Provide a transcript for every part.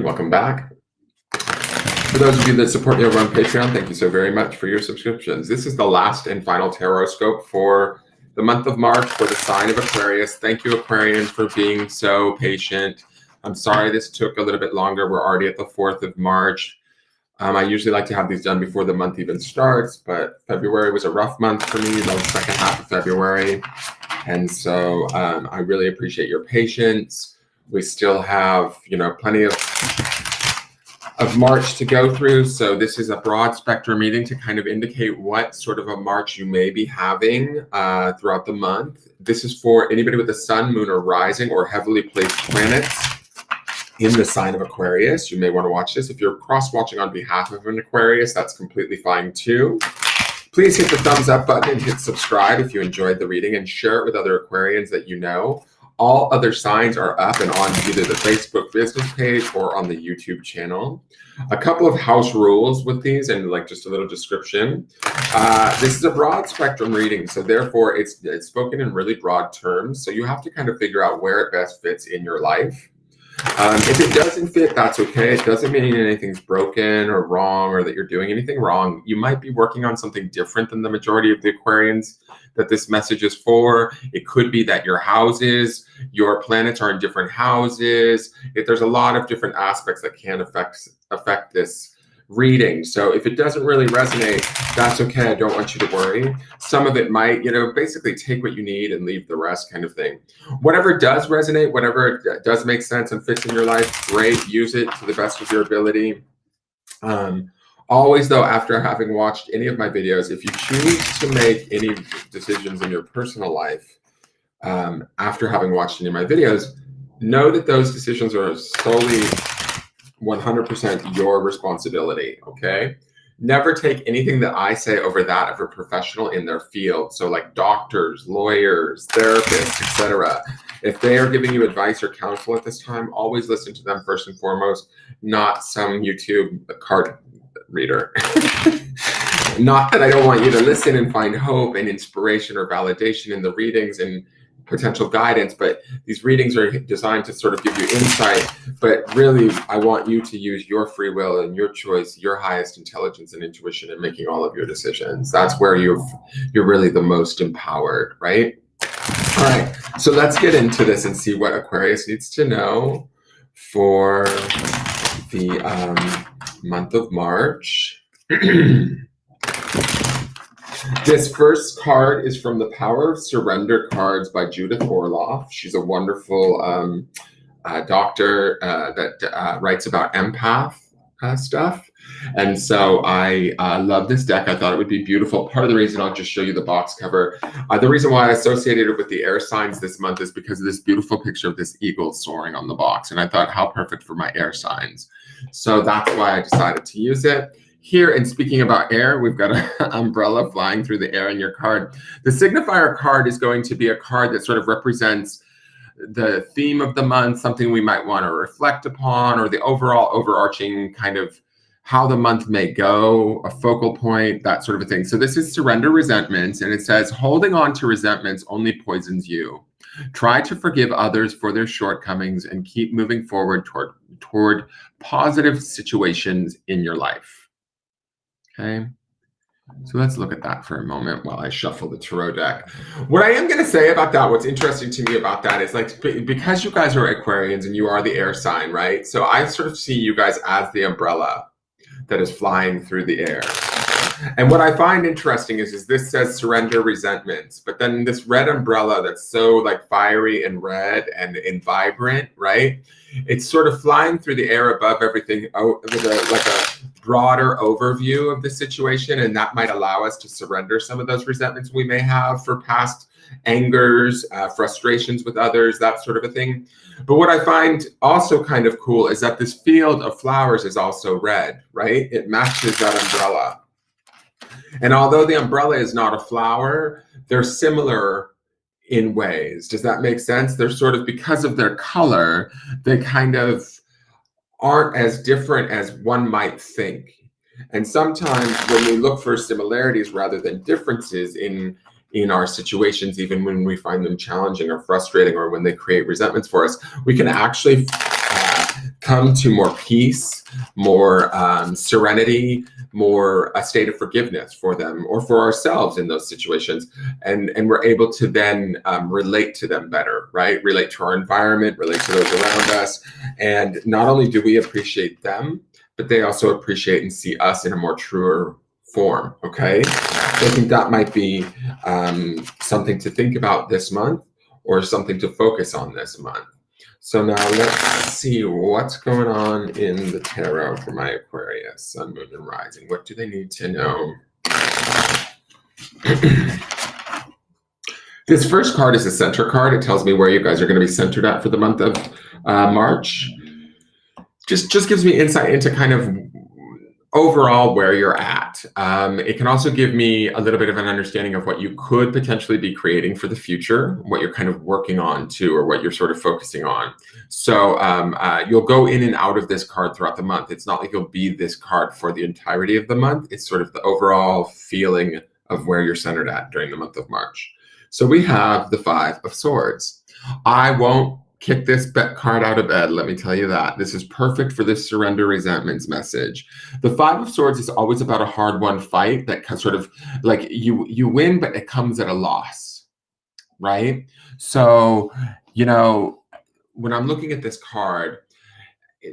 welcome back. For those of you that support me over on Patreon, thank you so very much for your subscriptions. This is the last and final Tarotscope for the month of March for the sign of Aquarius. Thank you, Aquarians, for being so patient. I'm sorry this took a little bit longer. We're already at the 4th of March. I usually like to have these done before the month even starts, but February was a rough month for me, the second half of February. And so I really appreciate your patience. We still have, plenty of March to go through. So this is a broad spectrum reading to kind of indicate what sort of a March you may be having throughout the month. This is for anybody with the sun, moon, or rising or heavily placed planets in the sign of Aquarius. You may want to watch this. If you're cross-watching on behalf of an Aquarius, that's completely fine too. Please hit the thumbs up button and hit subscribe if you enjoyed the reading, and share it with other Aquarians that you know. All other signs are up and on either the Facebook business page or on the YouTube channel. A couple of house rules with these and just a little description. This is a broad spectrum reading, so therefore it's spoken in really broad terms. So you have to kind of figure out where it best fits in your life. If it doesn't fit, that's okay. It doesn't mean anything's broken or wrong or that you're doing anything wrong. You might be working on something different than the majority of the Aquarians that this message is for. It could be that your your planets are in different houses. There's a lot of different aspects that can affect this reading. So if it doesn't really resonate, that's okay. I don't want you to worry. Some of it might, basically take what you need and leave the rest kind of thing. Whatever does resonate, whatever does make sense and fits in your life, great. Use it to the best of your ability. Always though, after having watched any of my videos, if you choose to make any decisions in your personal life, after having watched any of my videos, know that those decisions are solely 100% your responsibility, okay? Never take anything that I say over that of a professional in their field. So like doctors, lawyers, therapists, etc. If they are giving you advice or counsel at this time, always listen to them first and foremost, not some YouTube card reader. Not that I don't want you to listen and find hope and inspiration or validation in the readings and potential guidance, but these readings are designed to sort of give you insight. But really, I want you to use your free will and your choice, your highest intelligence and intuition in making all of your decisions. That's where you're really the most empowered, right? All right, so let's get into this and see what Aquarius needs to know for the month of March. This first card is from the Power of Surrender cards by Judith Orloff. She's a wonderful doctor that writes about empath stuff. And so I love this deck. I thought it would be beautiful. Part of the reason, I'll just show you the box cover. The reason why I associated it with the air signs this month is because of this beautiful picture of this eagle soaring on the box. And I thought, how perfect for my air signs. So that's why I decided to use it. Here, and speaking about air, we've got an umbrella flying through the air in your card. The signifier card is going to be a card that sort of represents the theme of the month, something we might want to reflect upon, or the overall overarching kind of how the month may go, a focal point, that sort of a thing. So this is surrender resentments, and it says, holding on to resentments only poisons you. Try to forgive others for their shortcomings and keep moving forward toward positive situations in your life. Okay, so let's look at that for a moment while I shuffle the tarot deck. What I am going to say about that, what's interesting to me about that is because you guys are Aquarians and you are the air sign, right? So I sort of see you guys as the umbrella that is flying through the air. And what I find interesting is this says surrender resentments, but then this red umbrella that's so fiery and red and vibrant, right? It's sort of flying through the air above everything with a broader overview of the situation, and that might allow us to surrender some of those resentments we may have for past angers, frustrations with others, that sort of a thing. But what I find also kind of cool is that this field of flowers is also red, right? It matches that umbrella. And although the umbrella is not a flower, they're similar in ways. Does that make sense? They're sort of, because of their color, they kind of aren't as different as one might think. And sometimes when we look for similarities rather than differences in our situations, even when we find them challenging or frustrating, or when they create resentments for us, we can actually come to more peace, more serenity, more a state of forgiveness for them or for ourselves in those situations. And we're able to then relate to them better, right? Relate to our environment, relate to those around us. And not only do we appreciate them, but they also appreciate and see us in a more truer form, okay? So I think that might be something to think about this month or something to focus on this month. So now let's see what's going on in the tarot for my Aquarius, Sun, Moon, and Rising. What do they need to know? This first card is a center card. It tells me where you guys are going to be centered at for the month of March. Just gives me insight into kind of overall where you're at. It can also give me a little bit of an understanding of what you could potentially be creating for the future, what you're kind of working on too, or what you're sort of focusing on. So you'll go in and out of this card throughout the month. It's not like you'll be this card for the entirety of the month. It's sort of the overall feeling of where you're centered at during the month of March. So we have the Five of Swords. I won't kick this card out of bed, let me tell you that. This is perfect for this surrender resentments message. The Five of Swords is always about a hard-won fight that sort of like you win, but it comes at a loss, right? So, you know, when I'm looking at this card,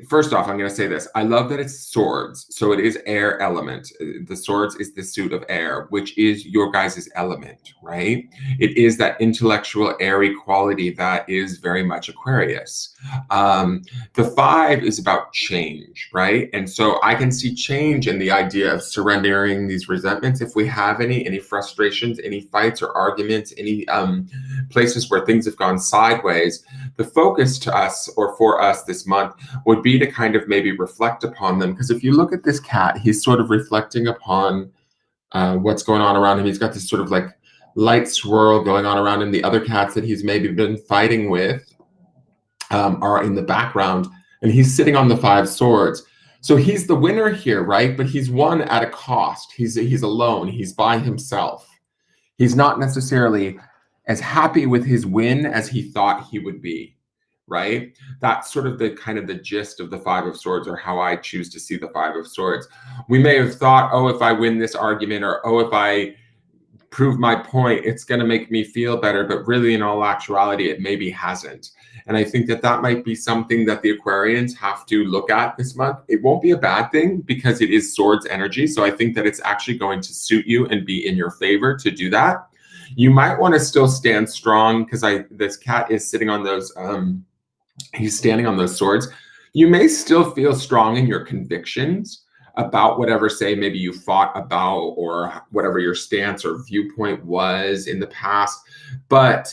first off, I'm going to say this. I love that it's swords. So it is air element. The swords is the suit of air, which is your guys' element, right? It is that intellectual, airy quality that is very much Aquarius. The five is about change, right? And so I can see change in the idea of surrendering these resentments. If we have any frustrations, any fights or arguments, any places where things have gone sideways, the focus to us or for us this month would be to kind of maybe reflect upon them. Because if you look at this cat, he's sort of reflecting upon what's going on around him. He's got this sort of like light swirl going on around him. The other cats that he's maybe been fighting with are in the background, and he's sitting on the Five Swords. So he's the winner here, right? But he's won at a cost. He's alone. He's by himself. He's not necessarily as happy with his win as he thought he would be, right? That's sort of the kind of the gist of the Five of Swords, or how I choose to see the Five of Swords. We may have thought, oh, if I win this argument, or oh, if I prove my point, it's going to make me feel better. But really, in all actuality, it maybe hasn't. And I think that that might be something that the Aquarians have to look at this month. It won't be a bad thing because it is swords energy. So I think that it's actually going to suit you and be in your favor to do that. You might want to still stand strong, because this cat is sitting on those, he's standing on those swords. You may still feel strong in your convictions about whatever, say, maybe you fought about, or whatever your stance or viewpoint was in the past. But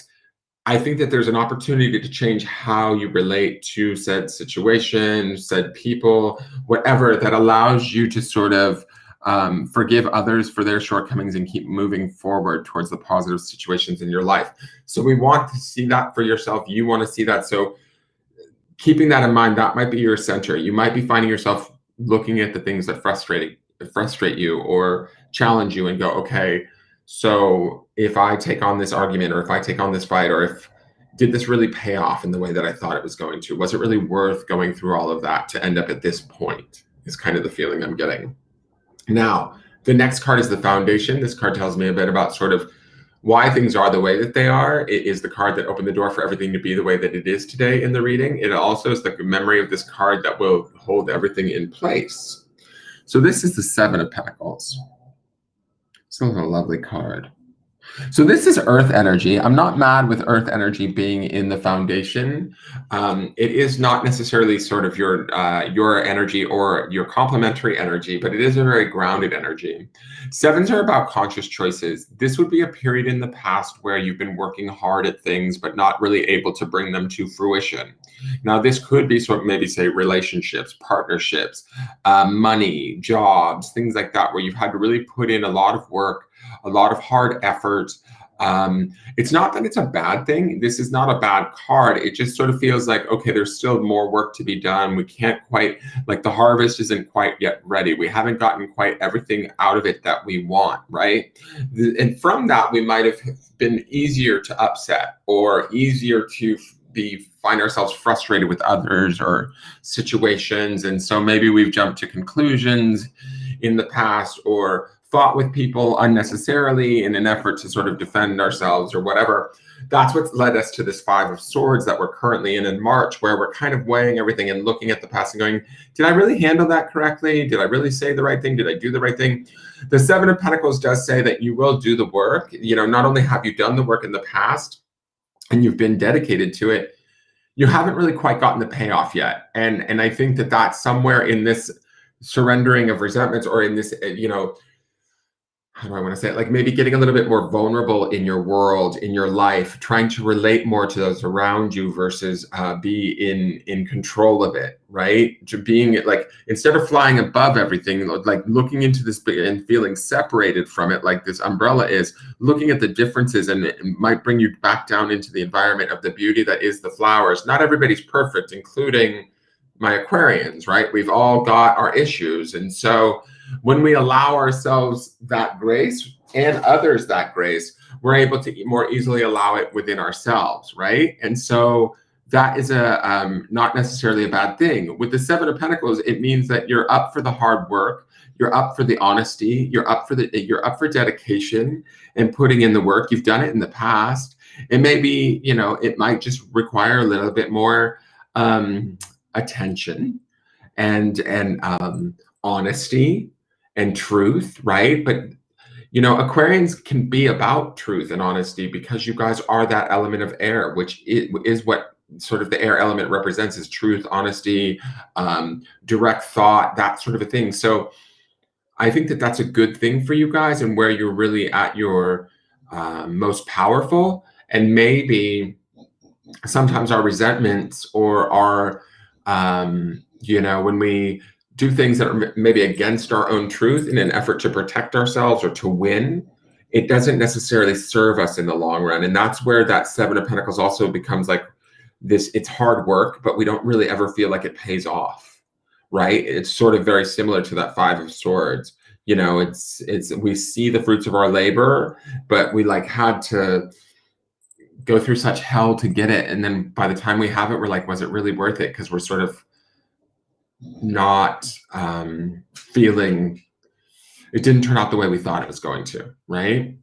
I think that there's an opportunity to change how you relate to said situation, said people, whatever, that allows you to sort of forgive others for their shortcomings and keep moving forward towards the positive situations in your life. So we want to see that for yourself. You want to see that. So keeping that in mind, that might be your center. You might be finding yourself looking at the things that frustrate you or challenge you and go, okay, so if I take on this argument, or if I take on this fight, or did this really pay off in the way that I thought it was going to? Was it really worth going through all of that to end up at this point? Is kind of the feeling I'm getting. Now, the next card is the Foundation. This card tells me a bit about sort of why things are the way that they are. It is the card that opened the door for everything to be the way that it is today in the reading. It also is the memory of this card that will hold everything in place. So this is the Seven of Pentacles. It's a lovely card. So this is earth energy. I'm not mad with earth energy being in the Foundation. It is not necessarily sort of your energy or your complementary energy, but it is a very grounded energy. Sevens are about conscious choices. This would be a period in the past where you've been working hard at things, but not really able to bring them to fruition. Now, this could be sort of maybe say relationships, partnerships, money, jobs, things like that, where you've had to really put in a lot of work, a lot of hard effort. It's not that it's a bad thing. This is not a bad card. It just sort of feels like, okay, there's still more work to be done. We can't quite, like, the harvest isn't quite yet ready. We haven't gotten quite everything out of it that we want, right? And from that, we might have been easier to upset or easier to find ourselves frustrated with others or situations, and so maybe we've jumped to conclusions in the past or fought with people unnecessarily in an effort to sort of defend ourselves or whatever. That's what's led us to this Five of Swords that we're currently in March, where we're kind of weighing everything and looking at the past and going, did I really handle that correctly? Did I really say the right thing? Did I do the right thing? The Seven of Pentacles does say that you will do the work. Not only have you done the work in the past and you've been dedicated to it, you haven't really quite gotten the payoff yet. And I think that that's somewhere in this surrendering of resentments, or in this, how do I want to say it? Like maybe getting a little bit more vulnerable in your world, in your life, trying to relate more to those around you versus be in control of it, right? To being like, instead of flying above everything, like looking into this and feeling separated from it, like this umbrella is, looking at the differences, and it might bring you back down into the environment of the beauty that is the flowers. Not everybody's perfect, including my Aquarians, right? We've all got our issues. And so when we allow ourselves that grace and others that grace, we're able to more easily allow it within ourselves, right? And so that is not necessarily a bad thing. With the Seven of Pentacles, it means that you're up for the hard work, you're up for the honesty, you're up for dedication and putting in the work. You've done it in the past. It may be, it might just require a little bit more attention and honesty and truth, right? But Aquarians can be about truth and honesty because you guys are that element of air, which is what sort of the air element represents, is truth, honesty, direct thought, that sort of a thing. So I think that that's a good thing for you guys, and where you're really at your most powerful. And maybe sometimes our resentments or our when we do things that are maybe against our own truth in an effort to protect ourselves or to win, it doesn't necessarily serve us in the long run. And that's where that Seven of Pentacles also becomes like this, it's hard work, but we don't really ever feel like it pays off, right? It's sort of very similar to that Five of Swords. It's we see the fruits of our labor, but we had to go through such hell to get it. And then by the time we have it, we're like, was it really worth it? Because we're sort of not feeling, it didn't turn out the way we thought it was going to, right?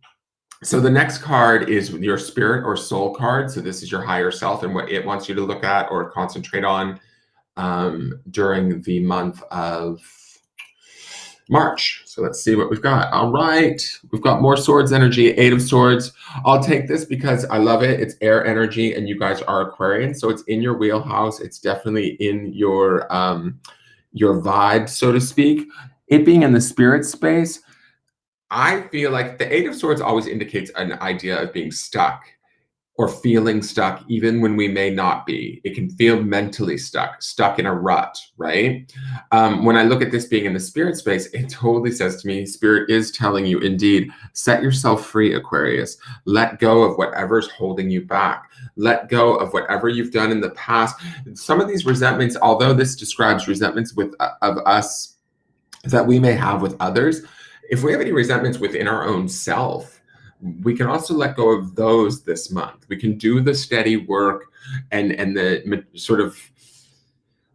So the next card is your spirit or soul card. So this is your higher self and what it wants you to look at or concentrate on during the month of March. So let's see what we've got. All right, we've got more swords energy, Eight of Swords. I'll take this because I love it. It's air energy and you guys are Aquarian, so it's in your wheelhouse. It's definitely in your vibe, so to speak. It being in the spirit space, I feel like the Eight of Swords always indicates an idea of being stuck or feeling stuck, even when we may not be. It can feel mentally stuck in a rut, right? When I look at this being in the spirit space, it totally says to me, Spirit is telling you, indeed, set yourself free, Aquarius. Let go of whatever's holding you back. Let go of whatever you've done in the past. Some of these resentments, although this describes resentments of us that we may have with others, if we have any resentments within our own self, we can also let go of those this month. We can do the steady work and the sort of,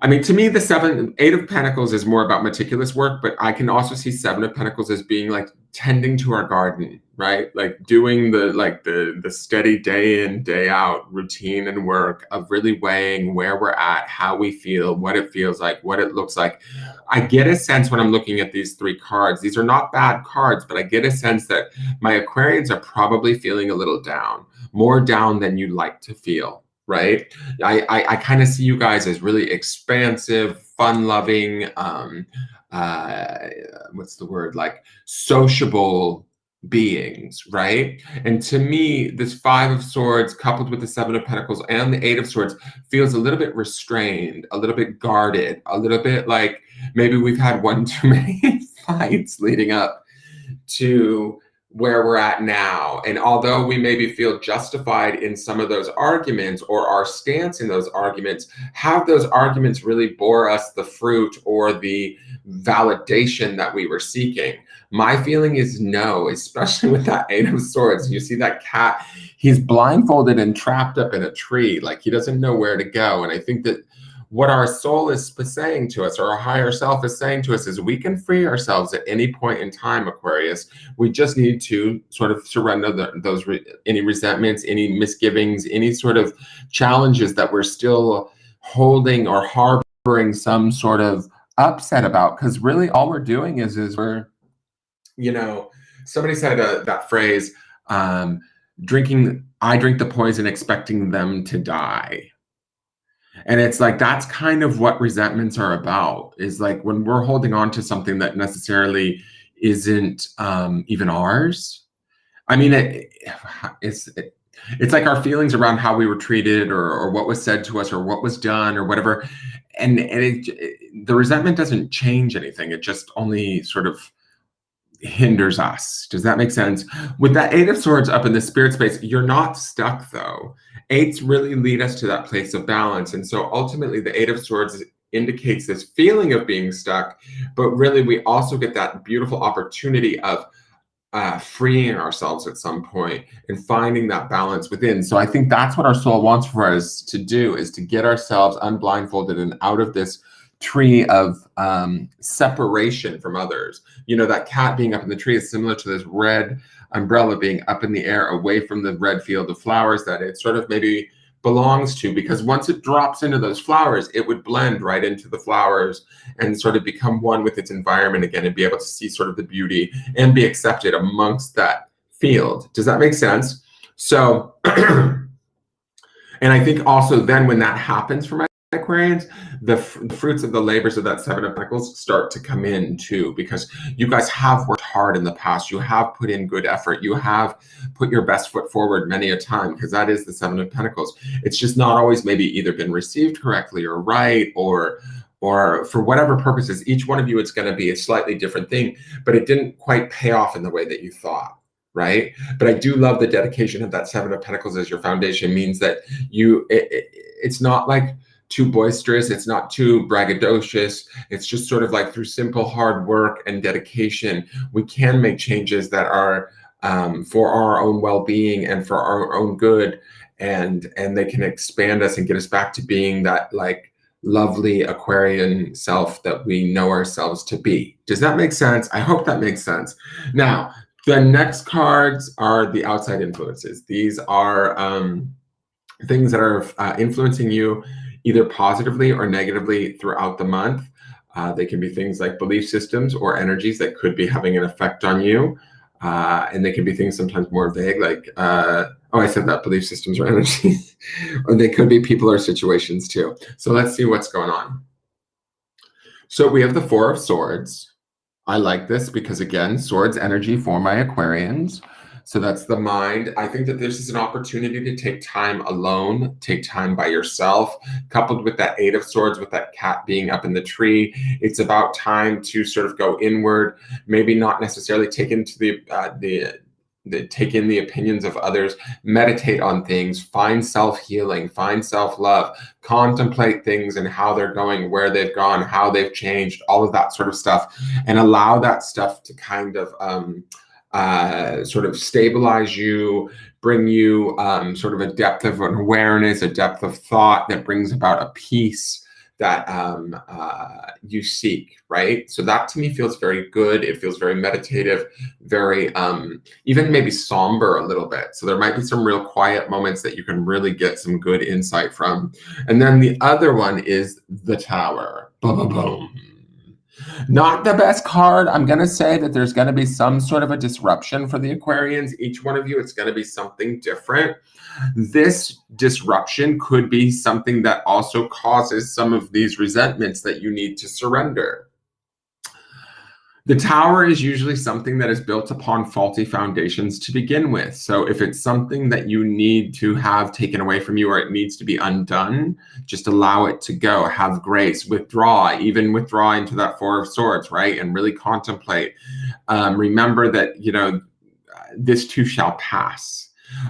I mean, to me, the Eight of Pentacles is more about meticulous work, but I can also see Seven of Pentacles as being like tending to our garden, right? Like doing the steady day in, day out routine and work of really weighing where we're at, how we feel, what it feels like, what it looks like. I get a sense when I'm looking at these three cards, these are not bad cards, but I get a sense that my Aquarians are probably feeling a little down, more down than you'd like to feel, right? I kind of see you guys as really expansive, fun-loving, what's the word, like sociable beings, right? And to me, this Five of Swords coupled with the Seven of Pentacles and the Eight of Swords feels a little bit restrained, a little bit guarded, a little bit like maybe we've had one too many fights leading up to where we're at now. And although we maybe feel justified in some of those arguments or our stance in those arguments, have those arguments really bore us the fruit or the validation that we were seeking? My feeling is no, especially with that Eight of Swords. You see that cat, he's blindfolded and trapped up in a tree. Like he doesn't know where to go. And I think that what our soul is saying to us, or our higher self is saying to us, is we can free ourselves at any point in time, Aquarius. We just need to sort of surrender any resentments, any misgivings, any sort of challenges that we're still holding or harboring some sort of upset about. Because really all we're doing is we're, somebody said that phrase, I drink the poison expecting them to die. And it's like, that's kind of what resentments are about, is like when we're holding on to something that necessarily isn't even ours. I mean, it's like our feelings around how we were treated or what was said to us or what was done or whatever. And the resentment doesn't change anything. It just only sort of hinders us. Does that make sense? With that Eight of Swords up in the spirit space, you're not stuck though. Eights really lead us to that place of balance. And so ultimately the Eight of Swords indicates this feeling of being stuck, but really we also get that beautiful opportunity of freeing ourselves at some point and finding that balance within. So I think that's what our soul wants for us to do, is to get ourselves unblindfolded and out of this tree of separation from others. That cat being up in the tree is similar to this red umbrella being up in the air away from the red field of flowers that it sort of maybe belongs to, because once it drops into those flowers, it would blend right into the flowers and sort of become one with its environment again and be able to see sort of the beauty and be accepted amongst that field. Does that make sense? So, and I think also then when that happens for my Aquarians, the fruits of the labors of that Seven of Pentacles start to come in too, because you guys have worked hard in the past. You have put in good effort. You have put your best foot forward many a time, because that is the Seven of Pentacles. It's just not always maybe either been received correctly or right, or for whatever purposes. Each one of you, it's going to be a slightly different thing, but it didn't quite pay off in the way that you thought. Right? But I do love the dedication of that Seven of Pentacles as your foundation. Means that it's not like too boisterous, it's not too braggadocious. It's just sort of like through simple hard work and dedication, we can make changes that are for our own well-being and for our own good, and they can expand us and get us back to being that like lovely Aquarian self that we know ourselves to be. Does that make sense? I hope that makes sense. Now, the next cards are the outside influences. These are things that are influencing you either positively or negatively throughout the month. They can be things like belief systems or energies that could be having an effect on you. And they can be things sometimes more vague, like, I said that, belief systems or energies. Or they could be people or situations too. So let's see what's going on. So we have the Four of Swords. I like this because, again, swords energy for my Aquarians. So that's the mind. I think that this is an opportunity to take time alone, take time by yourself, coupled with that Eight of Swords, with that cat being up in the tree. It's about time to sort of go inward, maybe not necessarily take into take in the opinions of others, meditate on things, find self-healing, find self-love, contemplate things and how they're going, where they've gone, how they've changed, all of that sort of stuff, and allow that stuff to kind of sort of stabilize you, bring you sort of a depth of an awareness, a depth of thought that brings about a peace that you seek, right? So that to me feels very good. It feels very meditative, very even maybe somber a little bit. So there might be some real quiet moments that you can really get some good insight from. And then the other one is the Tower. Boom, boom, boom. Not the best card. I'm going to say that there's going to be some sort of a disruption for the Aquarians. Each one of you, it's going to be something different. This disruption could be something that also causes some of these resentments that you need to surrender. The Tower is usually something that is built upon faulty foundations to begin with. So if it's something that you need to have taken away from you, or it needs to be undone, just allow it to go. Have grace, withdraw, even withdraw into that Four of Swords, right? And really contemplate. Remember that, this too shall pass.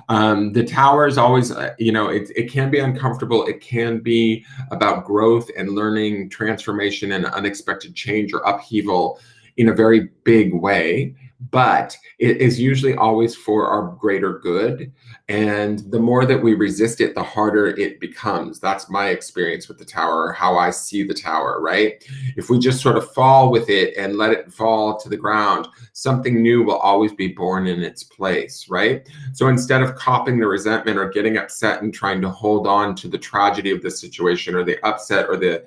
The Tower is always, it can be uncomfortable. It can be about growth and learning, transformation, and unexpected change or upheaval in a very big way. But it is usually always for our greater good. And the more that we resist it, the harder it becomes. That's my experience with the Tower, how I see the Tower, right? If we just sort of fall with it and let it fall to the ground, something new will always be born in its place, right? So instead of copying the resentment or getting upset and trying to hold on to the tragedy of the situation or the upset or the,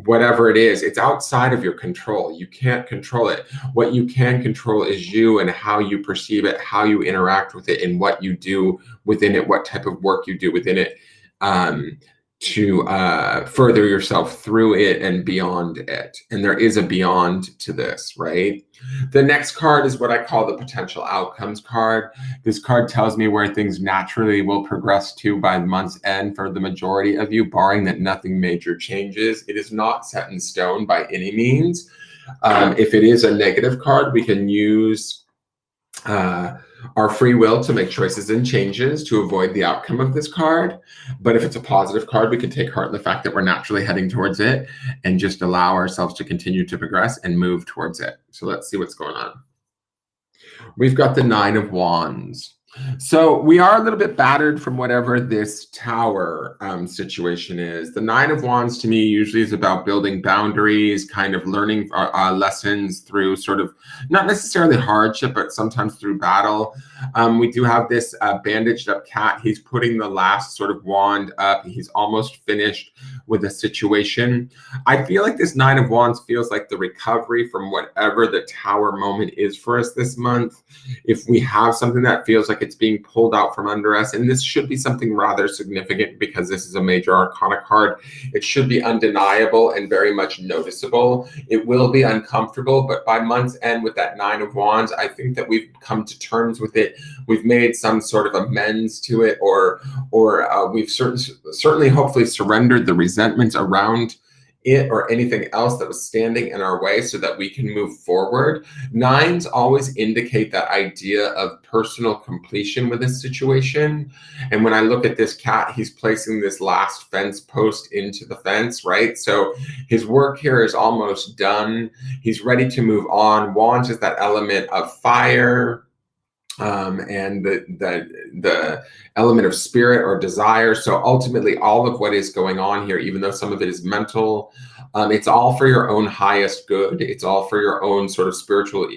whatever it is, it's outside of your control. You can't control it. What you can control is you and how you perceive it, how you interact with it, and what you do within it, what type of work you do within it to further yourself through it and beyond it. And there is a beyond to this, right? The next card is what I call the potential outcomes card. This card tells me where things naturally will progress to by the month's end for the majority of you, barring that nothing major changes. It is not set in stone by any means. If it is a negative card, we can use our free will to make choices and changes to avoid the outcome of this card. But if it's a positive card, we can take heart in the fact that we're naturally heading towards it and just allow ourselves to continue to progress and move towards it. So let's see what's going on. We've got the Nine of Wands. So we are a little bit battered from whatever this Tower situation is. The Nine of Wands to me usually is about building boundaries, kind of learning lessons through sort of not necessarily hardship, but sometimes through battle. We do have this bandaged up cat. He's putting the last sort of wand up. He's almost finished with a situation. I feel like this Nine of Wands feels like the recovery from whatever the Tower moment is for us this month. If we have something that feels like it's being pulled out from under us, and this should be something rather significant because this is a major arcana card, it should be undeniable and very much noticeable. It will be uncomfortable, but by month's end with that Nine of Wands, I think that we've come to terms with it. We've made some sort of amends to it, or we've certainly hopefully surrendered the resentments around it or anything else that was standing in our way so that we can move forward. Nines always indicate that idea of personal completion with this situation. And when I look at this cat, he's placing this last fence post into the fence, right? So his work here is almost done. He's ready to move on. Wands is that element of fire, and the element of spirit or desire. So ultimately, all of what is going on here, even though some of it is mental, it's all for your own highest good. It's all for your own sort of spiritual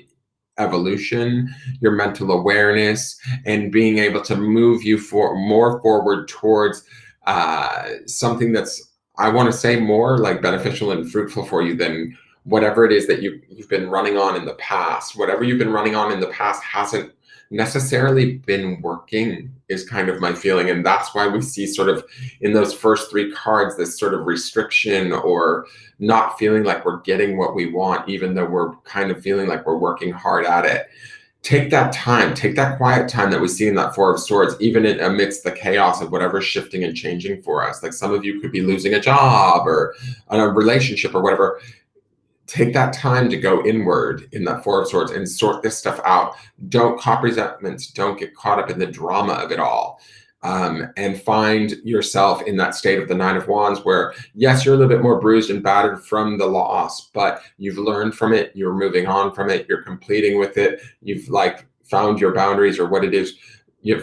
evolution, your mental awareness, and being able to move you more forward towards something that's, I want to say, more like beneficial and fruitful for you than whatever it is that you've been running on in the past. Whatever you've been running on in the past hasn't necessarily been working, is kind of my feeling. And that's why we see sort of in those first three cards this sort of restriction or not feeling like we're getting what we want, even though we're kind of feeling like we're working hard at it. Take that time, take that quiet time that we see in that Four of Swords, even amidst the chaos of whatever's shifting and changing for us. Like some of you could be losing a job or a relationship or whatever. Take that time to go inward in that Four of Swords and sort this stuff out. Don't cop resentments. Don't get caught up in the drama of it all. And find yourself in that state of the Nine of Wands where, yes, you're a little bit more bruised and battered from the loss, but you've learned from it. You're moving on from it. You're completing with it. You've found your boundaries or what it is.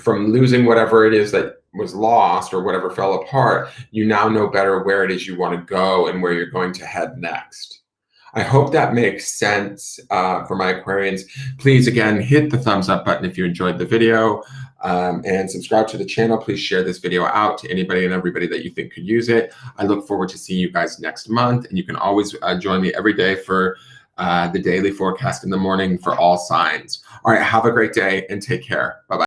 From losing whatever it is that was lost or whatever fell apart, you now know better where it is you want to go and where you're going to head next. I hope that makes sense for my Aquarians. Please, again, hit the thumbs up button if you enjoyed the video and subscribe to the channel. Please share this video out to anybody and everybody that you think could use it. I look forward to seeing you guys next month. And you can always join me every day for the daily forecast in the morning for all signs. All right, have a great day and take care. Bye-bye.